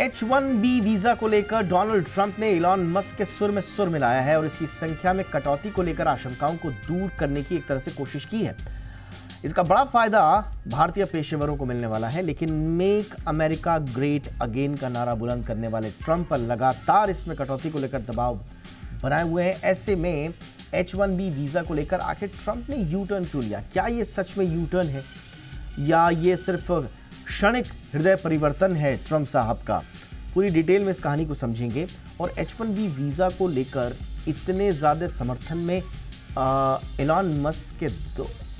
H1B visa को लेकर Donald Trump ने इलॉन मस्क के सुर में सुर मिलाया है और इसकी संख्या में कटौती को लेकर आशंकाओं को दूर करने की एक तरह से कोशिश की है। इसका बड़ा फायदा भारतीय पेशेवरों को मिलने वाला है, लेकिन मेक अमेरिका ग्रेट अगेन का नारा बुलंद करने वाले ट्रंप पर लगातार इसमें कटौती को लेकर दबाव बनाए हुए हैं। ऐसे में H1B वीजा को लेकर आखिर ट्रंप ने यू टर्न क्यों लिया? क्या ये सच में यू टर्न है या ये सिर्फ क्षणिक हृदय परिवर्तन है ट्रंप साहब का? पूरी डिटेल में इस कहानी को समझेंगे। और H1B वीजा को लेकर इतने ज्यादा समर्थन में इलॉन मस्क के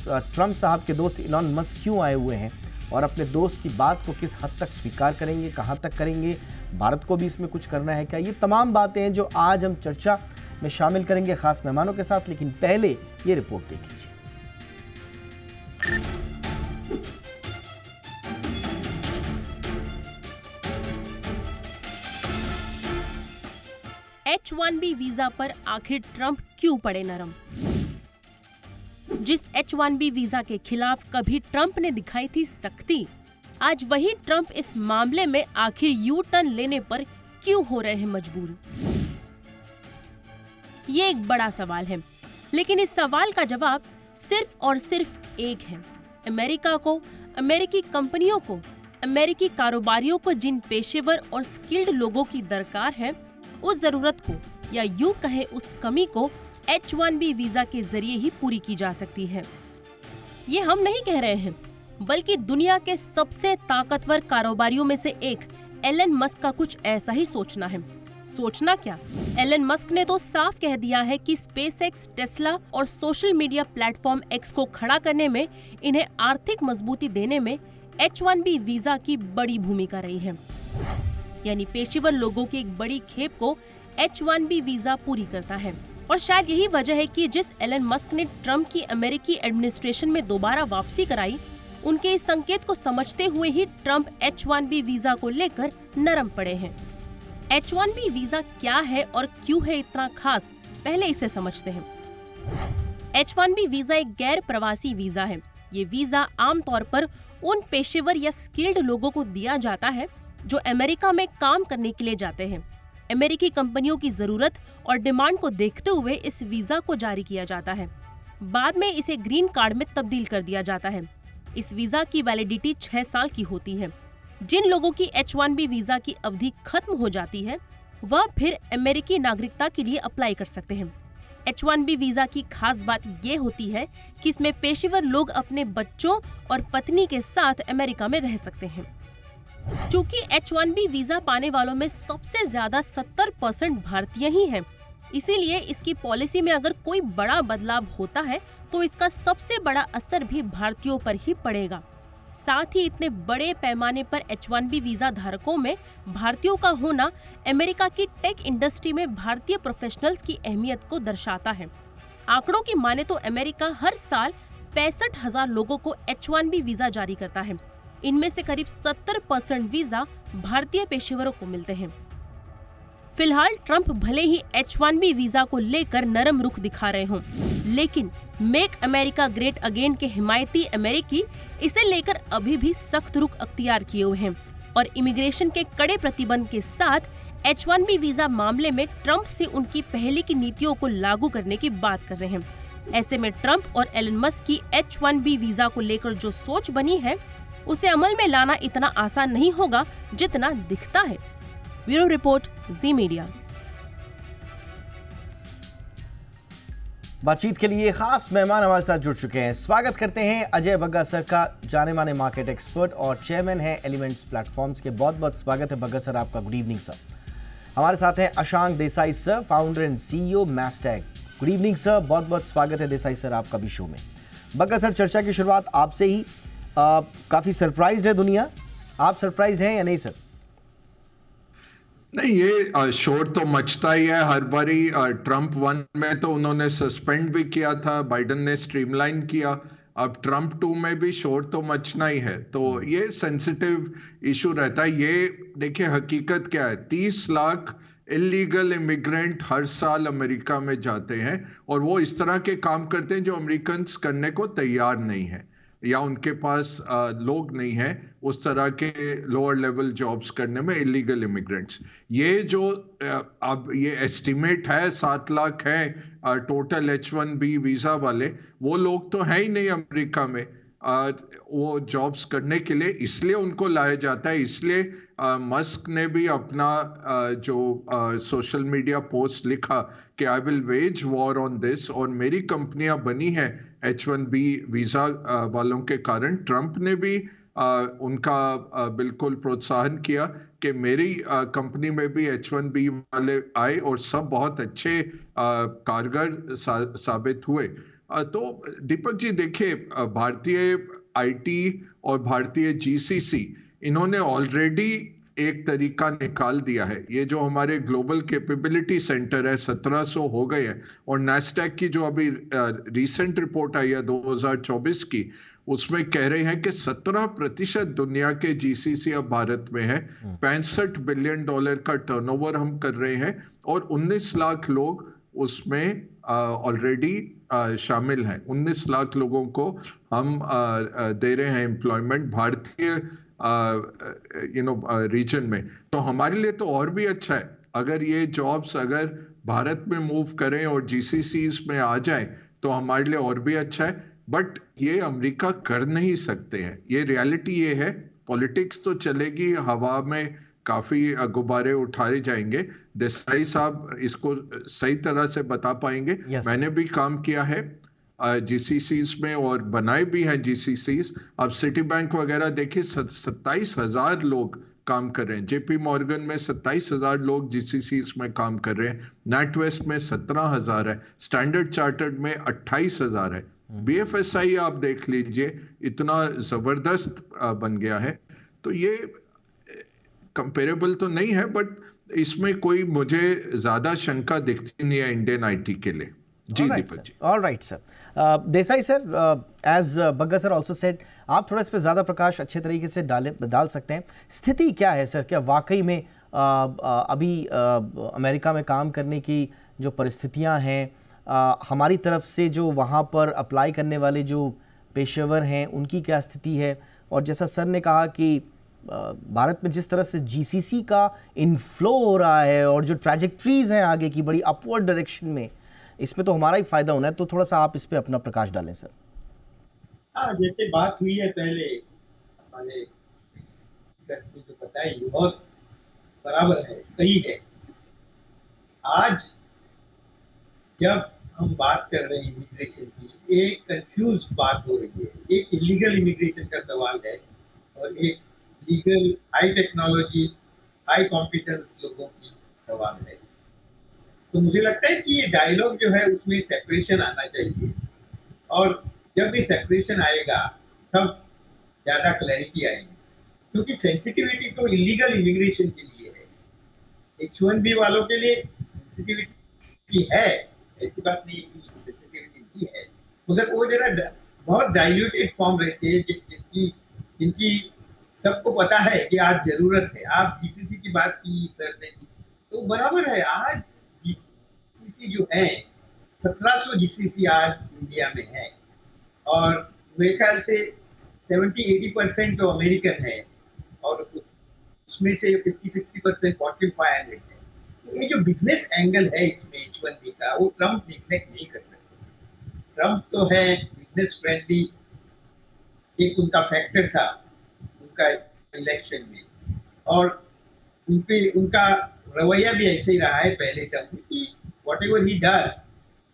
ट्रंप साहब के दोस्त इलॉन मस्क क्यों आए हुए हैं और अपने दोस्त की बात को किस हद तक स्वीकार करेंगे, कहां तक करेंगे, भारत को भी इसमें कुछ करना है क्या? ये तमाम बातें हैं जो आज हम चर्चा में शामिल करेंगे खास मेहमानों के साथ। लेकिन पहले ये रिपोर्ट देख लीजिए। H1B वीजा पर आखिर ट्रंप क्यों पड़े नरम? जिस H1B वीजा के खिलाफ कभी ट्रंप ने दिखाई थी सख्ती, आज वही ट्रंप इस मामले में आखिर यू टर्न लेने पर क्यों हो रहे हैं मजबूर? ये एक बड़ा सवाल है, लेकिन इस सवाल का जवाब सिर्फ और सिर्फ एक है। अमेरिका को, अमेरिकी कंपनियों को, अमेरिकी कारोबारियों को जिन पेशेवर और स्किल्ड लोगों की दरकार है, उस जरूरत को या यूं कहे उस कमी को H1B वीजा के जरिए ही पूरी की जा सकती है। ये हम नहीं कह रहे हैं, बल्कि दुनिया के सबसे ताकतवर कारोबारियों में से एक एलन मस्क का कुछ ऐसा ही सोचना है। सोचना क्या, एलन मस्क ने तो साफ कह दिया है कि स्पेसएक्स, टेस्ला और सोशल मीडिया प्लेटफॉर्म एक्स को खड़ा करने में, इन्हें आर्थिक मजबूती देने में H1B वीजा की बड़ी भूमिका रही है। यानी पेशेवर लोगों की एक बड़ी खेप को H1B वीजा पूरी करता है। और शायद यही वजह है कि जिस एलन मस्क ने ट्रंप की अमेरिकी एडमिनिस्ट्रेशन में दोबारा वापसी कराई, उनके इस संकेत को समझते हुए ही ट्रंप H1B वीजा को लेकर नरम पड़े हैं। H1B वीजा क्या है और क्यों है इतना खास, पहले इसे समझते हैं। H1B वीजा एक गैर प्रवासी वीजा है। ये वीजा आमतौर पर उन पेशेवर या स्किल्ड लोगों को दिया जाता है जो अमेरिका में काम करने के लिए जाते हैं। अमेरिकी कंपनियों की जरूरत और डिमांड को देखते हुए इस वीजा को जारी किया जाता है। बाद में इसे ग्रीन कार्ड में तब्दील कर दिया जाता है। इस वीजा की वैलिडिटी 6 साल की होती है। जिन लोगों की H1B वीजा की अवधि खत्म हो जाती है, वह फिर अमेरिकी नागरिकता के लिए अप्लाई कर सकते हैं। H1B वीजा की खास बात ये होती है कि इसमें पेशेवर लोग अपने बच्चों और पत्नी के साथ अमेरिका में रह सकते हैं। चूंकि H1B वीजा पाने वालों में सबसे ज्यादा 70% भारतीय ही हैं, इसीलिए इसकी पॉलिसी में अगर कोई बड़ा बदलाव होता है तो इसका सबसे बड़ा असर भी भारतीयों पर ही पड़ेगा। साथ ही इतने बड़े पैमाने पर H1B वीजा धारकों में भारतीयों का होना अमेरिका की टेक इंडस्ट्री में भारतीय प्रोफेशनल्स की अहमियत को दर्शाता है। आंकड़ों की माने तो अमेरिका हर साल 65,000 लोगों को H1B वीजा जारी करता है। इनमें से करीब 70% वीजा भारतीय पेशेवरों को मिलते हैं। फिलहाल ट्रंप भले ही H1B वीजा को लेकर नरम रुख दिखा रहे हों, लेकिन मेक अमेरिका ग्रेट अगेन के हिमायती अमेरिकी इसे लेकर अभी भी सख्त रुख अख्तियार किए हुए हैं और इमिग्रेशन के कड़े प्रतिबंध के साथ H1B वीजा मामले में ट्रंप से उनकी पहले की नीतियों को लागू करने की बात कर रहे हैं। ऐसे में ट्रंप और एलन मस्क की H1B वीजा को लेकर जो सोच बनी है, उसे अमल में लाना इतना आसान नहीं होगा जितना दिखता है। ब्यूरो रिपोर्ट, जी मीडिया। बातचीत के लिए खास मेहमान हमारे साथ जुड़ चुके हैं। स्वागत करते हैं अजय बग्गा सर का, जाने माने मार्केट एक्सपर्ट और चेयरमैन हैं एलिमेंट्स प्लेटफॉर्म्स के। बहुत बहुत स्वागत है बग्गा सर आपका। Good evening sir. हमारे साथ हैं Ashank Desai sir, founder and CEO Mastek. Good evening sir, बहुत बहुत स्वागत है देसाई सर आपका भी शो में। बग्गा सर, चर्चा की शुरुआत आपसे ही। काफी सरप्राइज्ड है दुनिया, आप सरप्राइज्ड हैं या नहीं सर? नहीं, ये शोर तो मचता ही है हर बारी। ट्रंप 1 में तो उन्होंने सस्पेंड भी किया था, बाइडन ने स्ट्रीमलाइन किया, अब ट्रंप 2 में भी शोर तो मचना ही है। तो ये सेंसिटिव इशू रहता है। ये देखिए हकीकत क्या है, 30 लाख इलीगल इमिग्रेंट हर साल अमेरिका में जाते हैं और वो इस तरह के काम करते हैं जो अमेरिकन्स करने को तैयार नहीं है। या उनके पास लोग नहीं है उस तरह के लोअर लेवल जॉब्स करने में, इलीगल इमिग्रेंट्स। ये जो अब ये एस्टिमेट है 7 लाख है टोटल H1B वीजा वाले, वो लोग तो है ही नहीं अमेरिका में वो जॉब्स करने के लिए, इसलिए उनको लाया जाता है। इसलिए मस्क ने भी अपना जो सोशल मीडिया पोस्ट लिखा कि I will veg war on this, और मेरी कंपनियां बनी है H1B वीजा वालों के कारण। ट्रंप ने भी उनका बिल्कुल प्रोत्साहन किया कि मेरी कंपनी में भी H1B वाले आए और सब बहुत अच्छे कारगर साबित हुए। तो दीपक जी देखिए, भारतीय आईटी और भारतीय जीसीसी इन्होंने ऑलरेडी एक तरीका निकाल दिया है। ये जो हमारे ग्लोबल कैपेबिलिटी सेंटर है 1700 हो गए हैं, और नेस्डैक की जो अभी रीसेंट रिपोर्ट आई है 2024 की, उसमें कह रहे हैं कि 17% दुनिया के जीसीसी अब भारत में है। 65 बिलियन डॉलर का टर्नओवर हम कर रहे हैं और 19 लाख लोग उसमें ऑलरेडी शामिल हैं। 19 लाख लोगों को हम दे रहे हैं एम्प्लॉयमेंट भारतीय रीजन में। तो हमारे लिए तो और भी अच्छा है अगर ये जॉब्स अगर भारत में मूव करें और जीसीसीज में आ जाए, तो हमारे लिए और भी अच्छा है। बट ये अमेरिका कर नहीं सकते हैं, ये रियलिटी ये है। पॉलिटिक्स तो चलेगी, हवा में काफी गुब्बारे उठाए जाएंगे। देसाई साहब इसको सही तरह से बता पाएंगे। मैंने भी काम किया है जीसीसीज में और बनाए भी हैं जीसीसीज। अब सिटी बैंक वगैरह देखिए 27,000 लोग काम कर रहे हैं। जेपी मॉर्गन में 27,000 लोग जीसीसीज में काम कर रहे हैं। नेटवेस्ट में 17,000 है। स्टैंडर्ड चार्टर्ड में 28,000 है। बीएफएसआई आप देख लीजिए, इतना जबरदस्त बन गया है। तो ये कंपेरेबल तो नहीं है, बट इसमें कोई मुझे ज्यादा शंका दिखती नहीं है इंडियन आईटी के लिए। जी Deepak ji. All right sir. Desai sir, as Bagga sir also said, आप थोड़ा इस पे ज़्यादा प्रकाश अच्छे तरीके से डाल सकते हैं। स्थिति क्या है सर? क्या वाकई में अभी अमेरिका में काम करने की जो परिस्थितियां हैं, हमारी तरफ से जो वहाँ पर अप्लाई करने वाले जो पेशेवर हैं उनकी क्या स्थिति है? और जैसा सर ने कहा कि भारत में जिस तरह से जीसीसी का इनफ्लो हो रहा है और जो ट्रैजेक्टरीज हैं आगे की बड़ी अपवर्ड डायरेक्शन में, इसमें तो हमारा ही फायदा होना है। तो थोड़ा सा आप इस पे अपना प्रकाश डालें सर। हाँ, जैसे बात हुई है पहले हमारे जो बताई बहुत बराबर है, सही है। आज जब हम बात कर रहे हैं इमिग्रेशन की, एक कंफ्यूज बात हो रही है। एक इलीगल इमिग्रेशन का सवाल है और एक legal high technology high competence लोगों की सवाल है। तो मुझे लगता है कि ये डायलॉग जो है उसमें सेपरेशन आना चाहिए, और जब भी सेपरेशन आएगा तब ज़्यादा क्लैरिटी आएगी। क्योंकि सेंसिटिविटी तो इलीगल इमिग्रेशन के लिए है, H1B वालों के लिए सेंसिटिविटी है, ऐसी बात नहीं कि सेंसिटिविटी नहीं है, मगर वो जरा बहुत डाइल्यूटेड फॉर्म रहते हैं जिनकी सबको पता है कि आज जरूरत है। आप जीसीसी की बात की सर ने, तो बराबर है। आज जीसीसी जो है 1700 जीसीसी आज इंडिया में है, और मेरे ख्याल से 70-80% तो अमेरिकन है, और उसमें से 50-60% फॉर्च्यून 500 है। तो ये जो बिजनेस एंगल है इसमें H1B का, वो ट्रम्प निग्लेक्ट नहीं कर सकते। ट्रम्प तो है बिजनेस फ्रेंडली, एक उनका फैक्टर था उनका इलेक्शन में, और उनका रवैया भी ऐसे ही रहा है पहले टर्म में कि whatever he does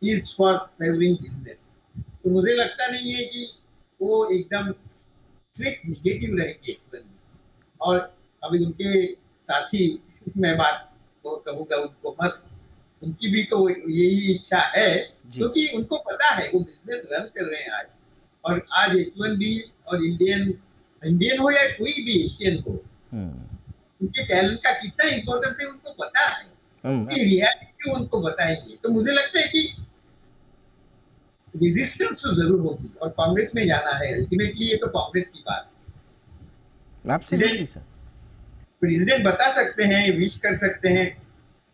is for favoring business। तो मुझे लगता नहीं है कि वो एकदम स्ट्रिक्ट निगेटिव रहेंगे H1B। और अभी उनके साथी, मैं बात तो कहूँगा उनको, मस्क, उनकी भी तो यही इच्छा है, क्योंकि उनको पता है वो बिजनेस रन कर रहे हैं आज। और आज H1B और इंडियन हो या कोई भी एशियन हो, उनके टैलेंट का कितना इम्पोर्टेंस है उनको पता है, रियलिटी उनको बताएंगे। तो मुझे लगता है कि रेजिस्टेंस तो जरूर होगी, और कांग्रेस में जाना है अल्टीमेटली। ये तो कांग्रेस की बात है। प्रेसिडेंट बता सकते हैं, विश कर सकते हैं,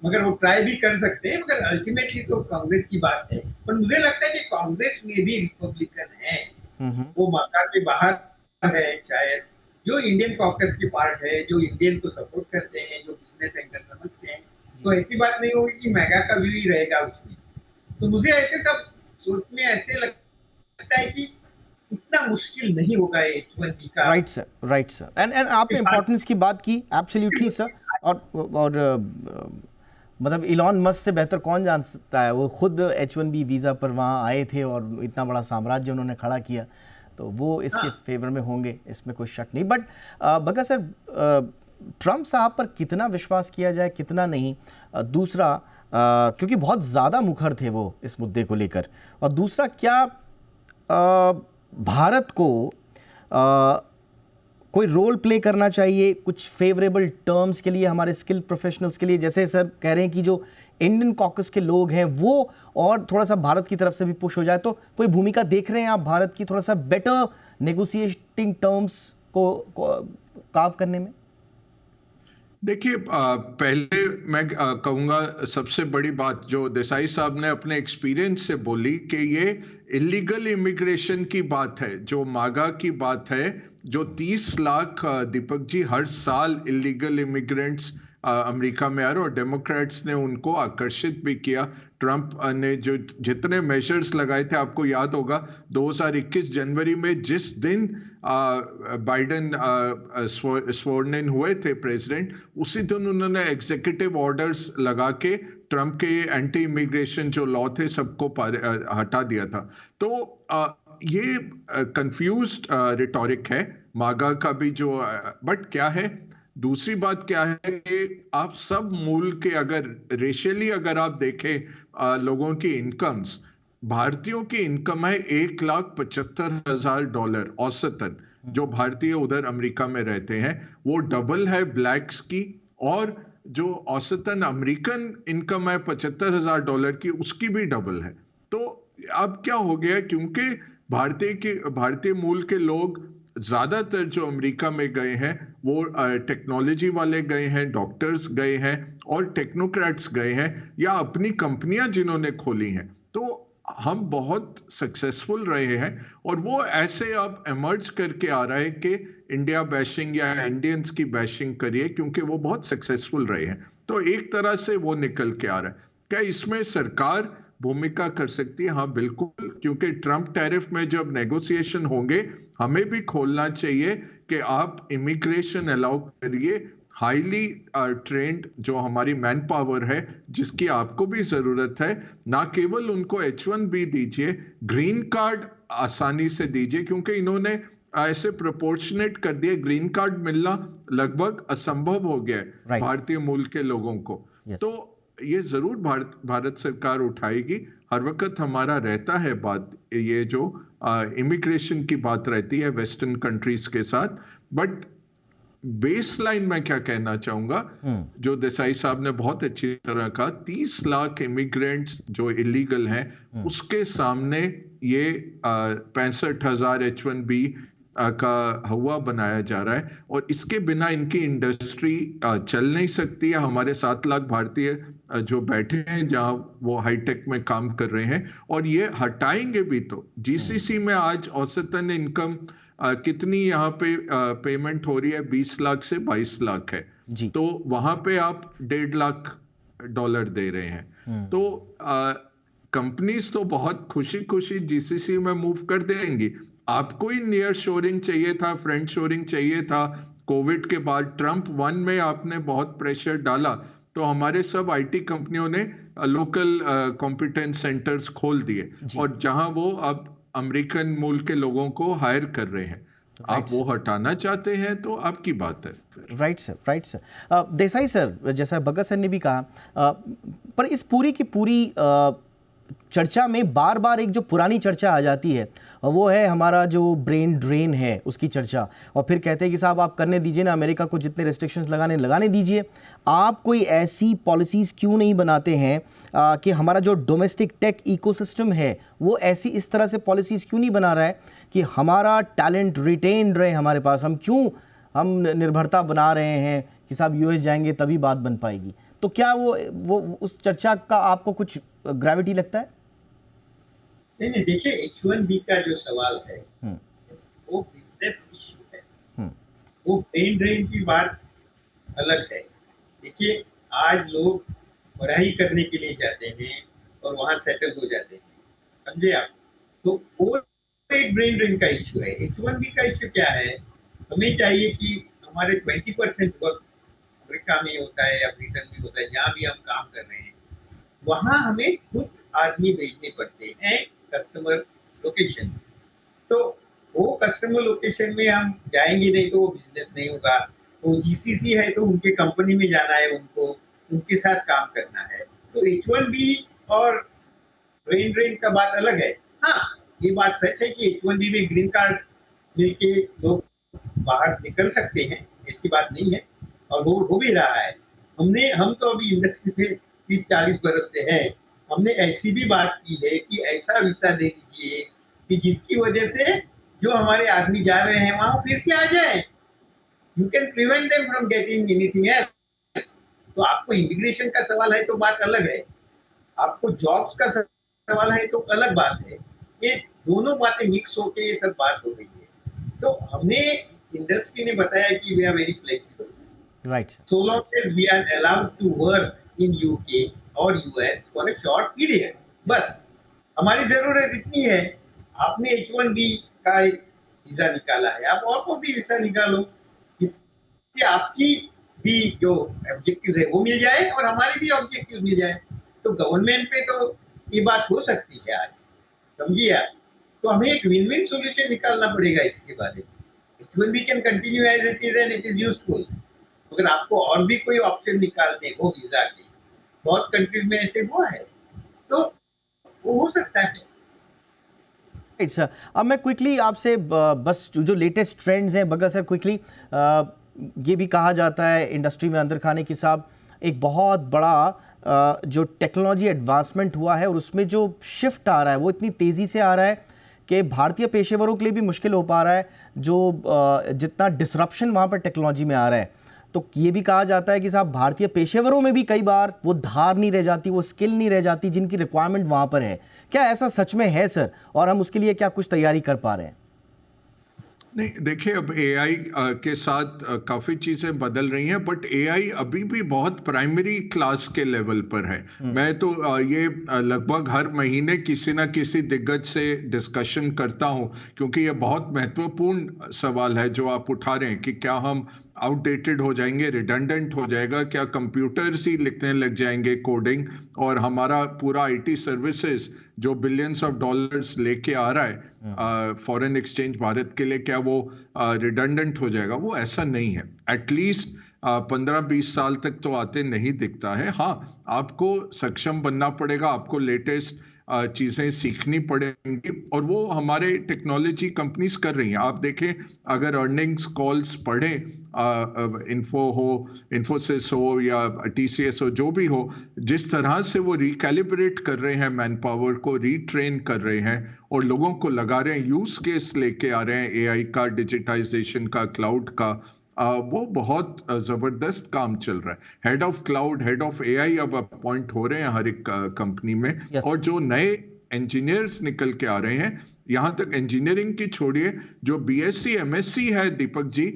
मगर वो ट्राई भी कर सकते हैं, मगर अल्टीमेटली तो कांग्रेस की बात है। पर मुझे लगता है कि कांग्रेस में भी रिपब्लिकन है, वो माका के बाहर है शायद, जो इंडियन कॉकस के पार्ट है, जो इंडियन को सपोर्ट करते हैं, जो बिजनेस एंगल समझते हैं, तो ऐसी बात नहीं होगी कि मेगा का व्यू ही रहेगा उसमें। तो मुझे ऐसे सब सोचने ऐसे लगता है कि इतना मुश्किल नहीं होगा H1B का। राइट सर एंड आपने इम्पोर्टेंस की बात की, एब्सोल्युटली सर। और मतलब इलॉन मस्क से बेहतर कौन जान सकता है, वो खुद H1B वीज़ा पर वहाँ आए थे और इतना बड़ा साम्राज्य उन्होंने खड़ा किया, तो वो इसके फेवर में होंगे, इसमें कोई शक नहीं। बट भगत सर, ट्रम्प साहब पर कितना विश्वास किया जाए कितना नहीं, दूसरा क्योंकि बहुत ज़्यादा मुखर थे वो इस मुद्दे को लेकर, और दूसरा क्या भारत को कोई रोल प्ले करना चाहिए कुछ फेवरेबल टर्म्स के लिए हमारे स्किल्ड प्रोफेशनल्स के लिए, जैसे सर कह रहे हैं कि जो इंडियन कॉकस के लोग हैं वो और थोड़ा सा भारत की तरफ से भी पुश हो जाए, तो कोई भूमिका देख रहे हैं आप भारत की थोड़ा सा बेटर नेगोशिएटिंग टर्म्स को कार्व करने में? देखिए, पहले मैं कहूँगा सबसे बड़ी बात जो देसाई साहब ने अपने एक्सपीरियंस से बोली कि ये इलीगल इमिग्रेशन की बात है, जो मागा की बात है, जो 30 लाख दीपक जी हर साल इलीगल इमिग्रेंट्स अमेरिका में आ रहे, और डेमोक्रेट्स ने उनको आकर्षित भी किया। ट्रंप ने जो जितने मेजर्स लगाए थे, आपको याद होगा 2021 जनवरी में जिस दिन बाइडेन स्वर्न इन हुए थे प्रेसिडेंट, उसी दिन उन्होंने एग्जीक्यूटिव ऑर्डर्स लगा के ट्रंप के एंटी इमिग्रेशन जो लॉ थे सबको हटा दिया था। तो ये कंफ्यूज्ड रिटोरिक है मागा का भी जो, बट क्या है, दूसरी बात क्या है कि आप सब मूल के अगर रेशियली अगर आप देखें लोगों की इनकम्स, भारतीयों की इनकम है $1,75,000 औसतन, जो भारतीय उधर अमेरिका में रहते हैं, वो डबल है ब्लैक्स की, और जो औसतन अमेरिकन इनकम है $75,000 की, उसकी भी डबल है। तो अब क्या हो गया, क्योंकि भारतीय मूल के लोग ज्यादातर जो अमेरिका में गए हैं वो टेक्नोलॉजी वाले गए हैं, डॉक्टर्स गए हैं, और टेक्नोक्रेट्स गए हैं, या अपनी कंपनियां जिन्होंने खोली हैं। तो हम बहुत सक्सेसफुल रहे हैं, और वो ऐसे अब एमर्ज करके आ रहा है कि इंडिया बैशिंग या इंडियंस की बैशिंग करिए, क्योंकि वो बहुत सक्सेसफुल रहे हैं। तो एक तरह से वो निकल के आ रहा है। क्या इसमें सरकार भूमिका कर सकती है? हाँ बिल्कुल, क्योंकि ट्रंप टैरिफ में जब नेगोशिएशन होंगे, हमें भी खोलना चाहिए कि आप इमिग्रेशन अलाउ करिए हाईली ट्रेंड जो हमारी मैन पावर है, जिसकी आपको भी जरूरत है। ना केवल उनको H1B दीजिए, ग्रीन कार्ड आसानी से दीजिए, क्योंकि इन्होंने ऐसे प्रोपोर्शनेट कर दिए, ग्रीन कार्ड मिलना लगभग असंभव हो गया है भारतीय मूल के लोगों को। तो ये जरूर भारत सरकार उठाएगी। हर वक्त हमारा रहता है बात, ये जो इमिग्रेशन की बात रहती है वेस्टर्न कंट्रीज के साथ। बट बेस लाइन में क्या कहना चाहूंगा, जो देसाई साहब ने बहुत अच्छी तरह कहा, 30 लाख इमिग्रेंट्स जो इलीगल हैं, उसके सामने ये 65,000 H1B का हवा बनाया जा रहा है, और इसके बिना इनकी इंडस्ट्री चल नहीं सकती है। हमारे 7 लाख भारतीय जो बैठे हैं जहां वो हाईटेक में काम कर रहे हैं, और ये हटाएंगे भी तो। जीसीसी में आज औसतन इनकम कितनी यहाँ पे पेमेंट हो रही है, 20 लाख से 22 लाख है जी। तो वहां पे आप $1.5 लाख दे रहे हैं। तो कंपनीज तो बहुत खुशी खुशी जीसीसी में मूव कर देंगी। आपको ही नियर शोरिंग चाहिए था, फ्रेंड शोरिंग चाहिए था। कोविड के बाद ट्रंप 1 में आपने बहुत प्रेशर डाला, तो हमारे सब आईटी कंपनियों ने लोकल कॉम्पिटेंस सेंटर्स खोल दिए, और जहां वो अब अमेरिकन मूल के लोगों को हायर कर रहे हैं। आप वो हटाना चाहते हैं तो आपकी बात है। Right sir. देसाई सर, जैसा भगत सर ने भी कहा, पर इस पूरी की पूरी चर्चा में बार बार एक जो पुरानी चर्चा आ जाती है, वो है हमारा जो ब्रेन ड्रेन है उसकी चर्चा। और फिर कहते हैं कि साहब आप करने दीजिए ना, अमेरिका को जितने रेस्ट्रिक्शंस लगाने दीजिए। आप कोई ऐसी पॉलिसीज़ क्यों नहीं बनाते हैं कि हमारा जो डोमेस्टिक टेक इकोसिस्टम है वो ऐसी इस तरह से पॉलिसीज़ क्यों नहीं बना रहा है कि हमारा टैलेंट रिटेन रहे हमारे पास? हम निर्भरता बना रहे हैं कि साहब यूएस जाएंगे तभी बात बन पाएगी। तो क्या वो उस चर्चा का आपको कुछ ग्रेविटी लगता है? नहीं नहीं, देखिए H1B का जो सवाल है हम्म, वो बिजनेस इशू है। हम्म, वो ब्रेन ड्रेन की बात अलग है। देखिए, आज लोग पढ़ाई करने के लिए जाते हैं और वहां सेटल हो जाते हैं, समझे आप? तो वो एक ब्रेन ड्रेन का इशू है। H1B का इशू क्या है? हमें चाहिए कि हमारे 20% वर्क अमेरिका में होता है या ब्रिटेन में होता है, जहाँ भी हम काम कर रहे हैं, वहां हमें खुद आदमी भेजने पड़ते हैं कस्टमर लोकेशन। तो वो कस्टमर लोकेशन में हम जाएंगे नहीं तो वो बिजनेस नहीं होगा। तो जीसीसी है तो उनके कंपनी में जाना है, उनको उनके साथ काम करना है। तो H1B और ब्रेन ड्रेन का बात अलग है। हाँ, ये बात सच है कि H1B में ग्रीन कार्ड मिलके लोग बाहर निकल सकते हैं, ऐसी बात नहीं है, और वो हो भी रहा है। हम तो अभी इंडस्ट्री में 30-40 बरस से हैं। हमने ऐसी भी बात की है कि ऐसा वीसा दे दीजिए कि जिसकी वजह से जो हमारे आदमी जा रहे हैं वहां फिर से आ जाए। You can prevent them from getting anything else. तो आपको इमिग्रेशन का सवाल है तो बात अलग है, आपको जॉब्स का सवाल है तो अलग बात है। ये दोनों बातें मिक्स होके ये सब बात हो गई है। तो हमने इंडस्ट्री ने बताया कि we are very flexible, right sir, so long as we are allowed to work in UK और US for a short period, बस हमारी जरूरत इतनी है। आपने H1B का एक वीजा निकाला है, आप और को भी वीजा निकालो, इससे आपकी भी जो ऑब्जेक्टिव है वो मिल जाए और हमारे भी ऑब्जेक्टिव मिल जाए। तो गवर्नमेंट पे तो ये बात हो सकती है आज, समझिए आप। तो हमें एक विन विन सोल्यूशन निकालना पड़ेगा इसके बारे में। H1B can continue as it is and it is useful. अगर आपको और भी कोई ऑप्शन निकालने हो वीजा के, बहुत कंट्रीज में ऐसे हुआ है, तो वो हो सकता है। Right sir. अब मैं क्विकली आपसे बस जो लेटेस्ट ट्रेंड्स हैं बगैर सर क्विकली, ये भी कहा जाता है इंडस्ट्री में अंदर खाने की साहब एक बहुत बड़ा जो टेक्नोलॉजी एडवांसमेंट हुआ है और उसमें जो शिफ्ट आ रहा है वो इतनी तेज़ी से आ रहा है कि भारतीय पेशेवरों के लिए भी मुश्किल हो पा रहा है, जो जितना डिसरप्शन वहाँ पर टेक्नोलॉजी में आ रहा है। तो ये भी कहा जाता है कि साहब भारतीय पेशेवरों में भी कई बार वो धार नहीं रह जाती, वो स्किल नहीं रह जाती जिनकी रिक्वायरमेंट वहाँ पर है। क्या ऐसा सच में है सर, और हम उसके लिए क्या कुछ तैयारी कर पा रहे हैं? नहीं, देखिए, अब एआई के साथ काफी चीजें बदल रही हैं, बट एआई अभी भी बहुत प्राइमरी क्लास के लेवल पर है। मैं तो ये लगभग हर महीने किसी ना किसी दिग्गज से डिस्कशन करता हूं, क्योंकि ये बहुत महत्वपूर्ण सवाल है जो आप उठा रहे हैं कि क्या हम आउटडेटेड हो जाएंगे, रिडंडेंट हो जाएगा, क्या कंप्यूटर्स ही लिखने लग जाएंगे कोडिंग, और हमारा पूरा आईटी सर्विसेज जो बिलियंस ऑफ डॉलर्स लेके आ रहा है फॉरेन एक्सचेंज भारत के लिए, क्या वो रिडंडेंट हो जाएगा? वो ऐसा नहीं है। एटलीस्ट 15-20 साल तक तो आते नहीं दिखता है। हाँ, आपको सक्षम बनना पड़ेगा, आपको लेटेस्ट चीजें सीखनी पड़ेंगी, और वो हमारे टेक्नोलॉजी कंपनीज कर रही हैं। आप देखें, अगर अर्निंग्स कॉल्स पढ़ें, इन्फोसिस हो या टीसीएस हो, जो भी हो, जिस तरह से वो रिकैलिब्रेट कर रहे हैं, मैन पावर को रीट्रेन कर रहे हैं और लोगों को लगा रहे हैं, यूज केस लेके आ रहे हैं एआई का, डिजिटाइजेशन का, क्लाउड का, वो बहुत जबरदस्त काम चल रहा है। Head of cloud, head of AI अब अपॉइंट हो रहे हैं हर एक कंपनी में। Yes. और जो नए इंजीनियर्स निकल के आ रहे हैं, यहां तक इंजीनियरिंग की छोड़िए, जो बीएससी एमएससी है दीपक जी,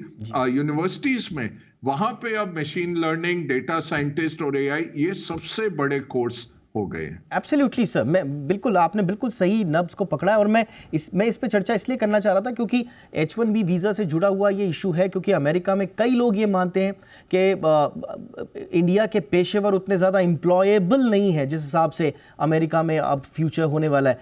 यूनिवर्सिटीज में, वहां पे अब मशीन लर्निंग, डेटा साइंटिस्ट और एआई, ये सबसे बड़े कोर्स हो गए हैं। एब्सोल्युटली सर, मैं बिल्कुल, आपने बिल्कुल सही नब्ज को पकड़ा है। और मैं इस पे चर्चा इसलिए करना चाह रहा था क्योंकि H1B वीज़ा से जुड़ा हुआ ये इशू है, क्योंकि अमेरिका में कई लोग ये मानते हैं कि इंडिया के पेशेवर उतने ज़्यादा एम्प्लॉयबल नहीं है जिस हिसाब से अमेरिका में अब फ्यूचर होने वाला है।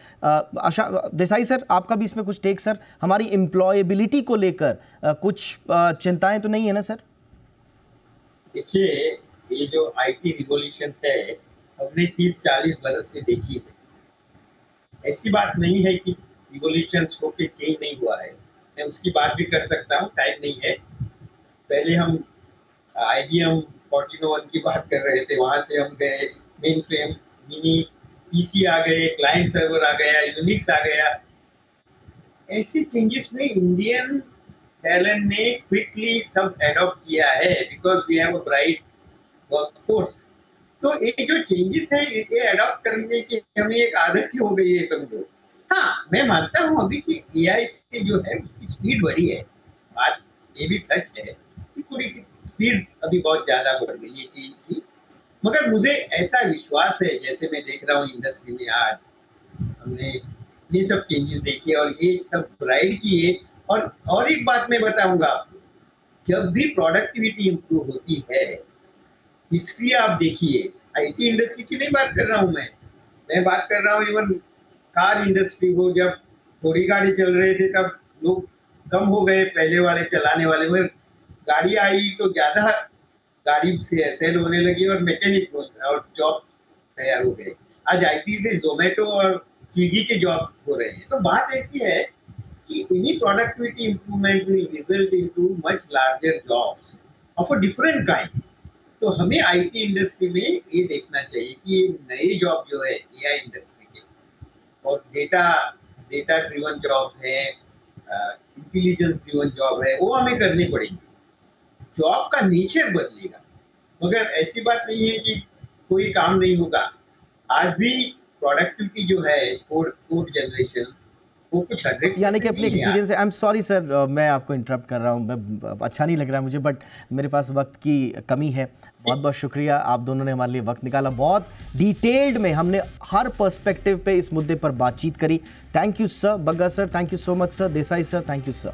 आशा देसाई सर, आपका भी इसमें कुछ टेक सर, हमारी एम्प्लॉयबिलिटी को लेकर कुछ चिंताएं तो नहीं है ना सर? देखिए, ये जो आईटी रिवॉल्यूशन है हमने 30-40 बरस से देखी है। ऐसी बात नहीं है कि रिवॉल्यूशन होके चेंज नहीं हुआ है। मैं उसकी बात भी कर सकता हूँ, टाइम नहीं है। पहले हम IBM 1401 की बात कर रहे थे, वहां से हम गए मेन फ्रेम, मिनी पीसी आ गए, क्लाइंट सर्वर आ गया, यूनिक्स आ गया। ऐसी चेंजेस में इंडियन टैलेंट ने क्विकली सब एडॉप्ट किया है, because we have a bright workforce. तो ये जो चेंजेस है, ये अडॉप्ट करने की हमें एक आदत ही हो गई है, समझो। हाँ, मैं मानता हूँ अभी कि एआई से जो है उसकी स्पीड बढ़ी है। बात ये भी सच है कि थोड़ी सी स्पीड अभी बहुत ज्यादा बढ़ गई है चेंज की। मगर मुझे ऐसा विश्वास है, जैसे मैं देख रहा हूँ इंडस्ट्री में आज हमने ये सब चेंजेस देखे और ये सब राइड किए। और एक बात मैं बताऊंगा आपको, जब भी प्रोडक्टिविटी इंप्रूव होती है, हिस्ट्री आप देखिए, आईटी इंडस्ट्री की नहीं बात कर रहा हूँ मैं बात कर रहा हूँ इवन कार इंडस्ट्री हो, जब थोड़ी गाड़ी चल रहे थे तब लोग कम हो गए पहले वाले चलाने वाले, मगर गाड़ी आई तो ज्यादा गाड़ी से सेल होने लगी और मैकेनिक और जॉब तैयार हो गए। आज आईटी से जोमेटो और स्विगी के जॉब हो रहे हैं। तो बात ऐसी है कि any productivity improvement will result into much larger jobs of a different kind. तो हमें आईटी इंडस्ट्री में ये देखना चाहिए कि ये नए जॉब जो है एआई इंडस्ट्री के और डेटा ड्रिवन जॉब्स हैं, इंटेलिजेंस ड्रिवन जॉब है, वो हमें करनी पड़ेगी। जॉब का नेचर बदलेगा, मगर ऐसी बात नहीं है कि कोई काम नहीं होगा। आज भी प्रोडक्टिविटी जो है कोड जनरेशन वो कुछ 100% यानी कि अपने नहीं है। एक्सपीरियंस से, आई एम सॉरी सर, मैं आपको इंटरप्ट कर रहा हूँ, मैं अच्छा नहीं लग रहा है मुझे, बट मेरे पास वक्त की कमी है। बहुत बहुत शुक्रिया, आप दोनों ने हमारे लिए वक्त निकाला, बहुत डिटेल्ड में हमने हर पर्सपेक्टिव पे इस मुद्दे पर बातचीत करी। Thank you sir, Bagga sir, thank you so much sir, Desai sir, thank you sir.